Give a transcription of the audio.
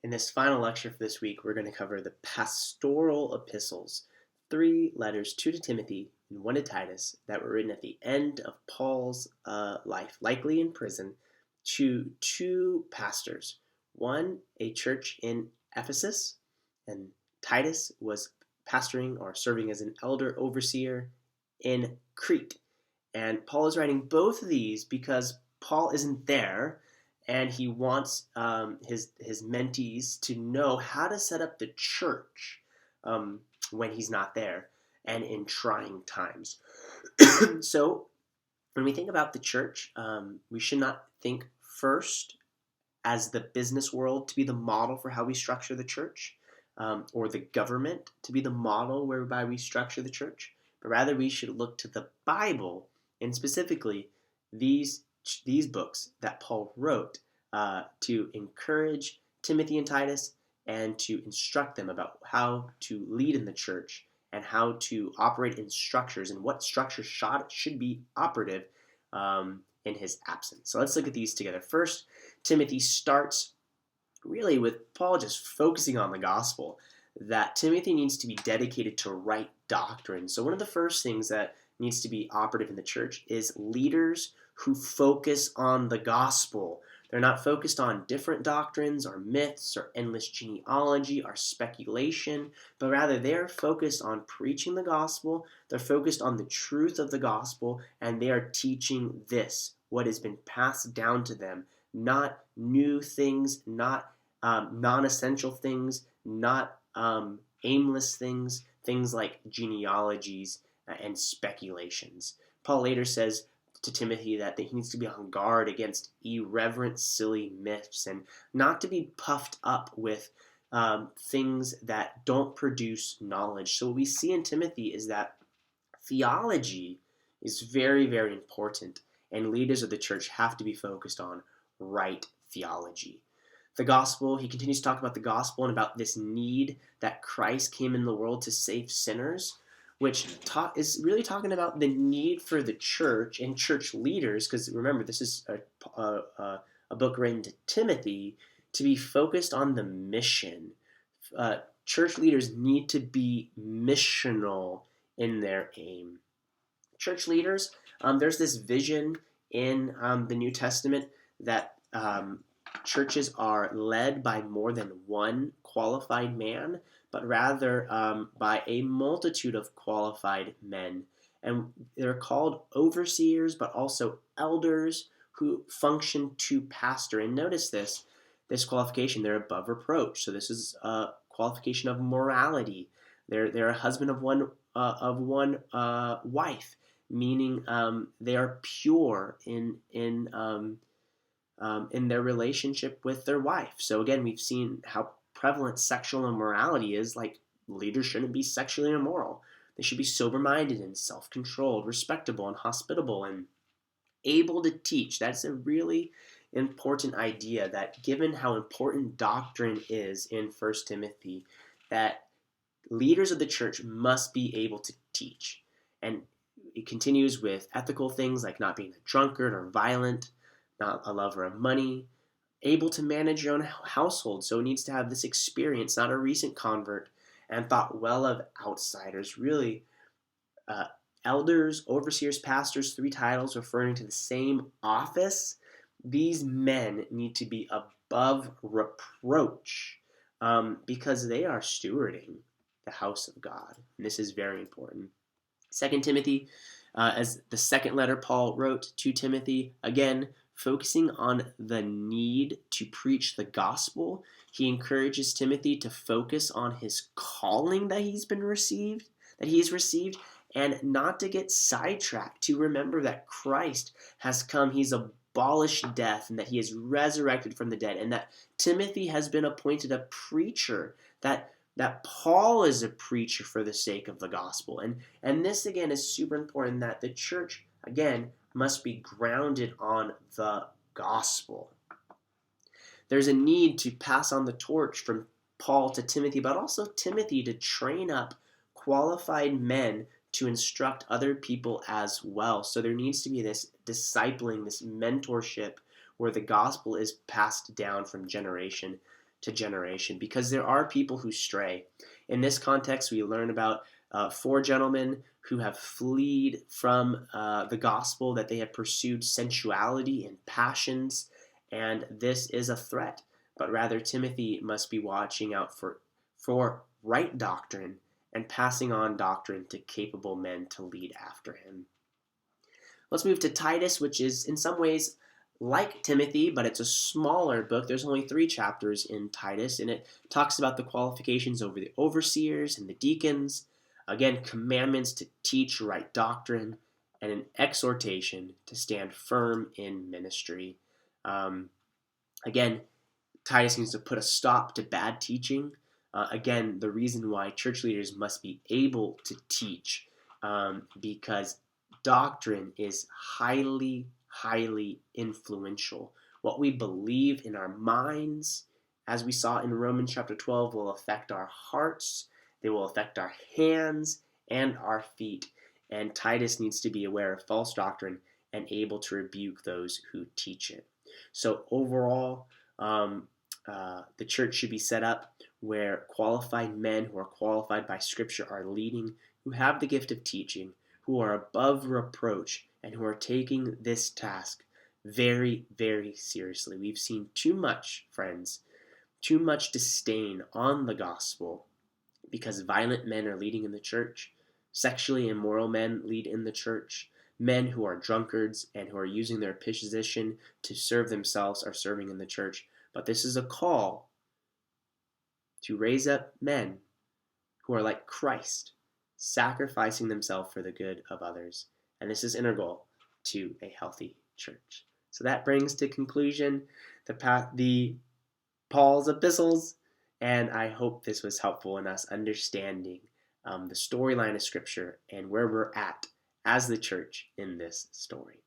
In this final lecture for this week, we're going to cover the pastoral epistles, 3 letters, 2 to Timothy and 1 to Titus, that were written at the end of Paul's life, likely in prison, to 2 pastors. One, a church in Ephesus, and Titus was pastoring or serving as an elder overseer in Crete. And Paul is writing both of these because Paul isn't there, and he wants his mentees to know how to set up the church when he's not there and in trying times. So when we think about the church, we should not think first as the business world to be the model for how we structure the church, or the government to be the model whereby we structure the church, but rather we should look to the Bible, and specifically these books that Paul wrote to encourage Timothy and Titus and to instruct them about how to lead in the church and how to operate in structures and what structures should be operative in his absence. So let's look at these together. First, Timothy starts really with Paul just focusing on the gospel, that Timothy needs to be dedicated to right doctrine. So one of the first things that needs to be operative in the church is leaders who focus on the gospel. They're not focused on different doctrines or myths or endless genealogy or speculation, but rather they're focused on preaching the gospel. They're focused on the truth of the gospel, and they are teaching this, what has been passed down to them, not new things, not non-essential things, not aimless things, things like genealogies and speculations. Paul later says to Timothy that he needs to be on guard against irreverent, silly myths and not to be puffed up with things that don't produce knowledge. So what we see in Timothy is that theology is very, very important, and leaders of the church have to be focused on right theology. The gospel, he continues to talk about the gospel and about this need that Christ came in the world to save sinners, which is really talking about the need for the church and church leaders, because remember, this is a book written to Timothy, to be focused on the mission. Church leaders need to be missional in their aim. Church leaders, there's this vision in the New Testament that churches are led by more than one qualified man, but rather by a multitude of qualified men. And they're called overseers, but also elders who function to pastor. And notice this qualification, they're above reproach. So this is a qualification of morality. They're a husband of one wife, meaning they are pure in their relationship with their wife. So again, we've seen how prevalent sexual immorality is. Like, leaders shouldn't be sexually immoral. They should be sober-minded and self-controlled, respectable and hospitable and able to teach. That's a really important idea, that given how important doctrine is in 1 Timothy, that leaders of the church must be able to teach. And it continues with ethical things like not being a drunkard or violent, not a lover of money, able to manage your own household. So it needs to have this experience, not a recent convert, and thought well of outsiders. Really, elders, overseers, pastors, 3 titles referring to the same office. These men need to be above reproach because they are stewarding the house of God. And this is very important. 2 Timothy, as the second letter Paul wrote to Timothy, again, focusing on the need to preach the gospel. He encourages Timothy to focus on his calling that he has received, and not to get sidetracked, to remember that Christ has come, he's abolished death, and that he is resurrected from the dead, and that Timothy has been appointed a preacher, that Paul is a preacher for the sake of the gospel. And this, again, is super important, that the church, again, must be grounded on the gospel. There's a need to pass on the torch from Paul to Timothy, but also Timothy to train up qualified men to instruct other people as well. So there needs to be this discipling, this mentorship, where the gospel is passed down from generation to generation, because there are people who stray. In this context, we learn about 4 gentlemen who have fled from the gospel, that they have pursued sensuality and passions, and this is a threat. But rather, Timothy must be watching out for right doctrine and passing on doctrine to capable men to lead after him. Let's move to Titus, which is in some ways like Timothy, but it's a smaller book. There's only 3 chapters in Titus, and it talks about the qualifications over the overseers and the deacons. Again, commandments to teach right doctrine, and an exhortation to stand firm in ministry. Again, Titus needs to put a stop to bad teaching. Again, the reason why church leaders must be able to teach, because doctrine is highly, highly influential. What we believe in our minds, as we saw in Romans chapter 12, will affect our hearts, they will affect our hands and our feet. And Titus needs to be aware of false doctrine and able to rebuke those who teach it. So overall, the church should be set up where qualified men who are qualified by Scripture are leading, who have the gift of teaching, who are above reproach, and who are taking this task very, very seriously. We've seen too much, friends, too much disdain on the gospel because violent men are leading in the church, sexually immoral men lead in the church, men who are drunkards and who are using their position to serve themselves are serving in the church. But this is a call to raise up men who are like Christ, sacrificing themselves for the good of others. And this is integral to a healthy church. So that brings to conclusion the Paul's epistles, and I hope this was helpful in us understanding the storyline of Scripture and where we're at as the church in this story.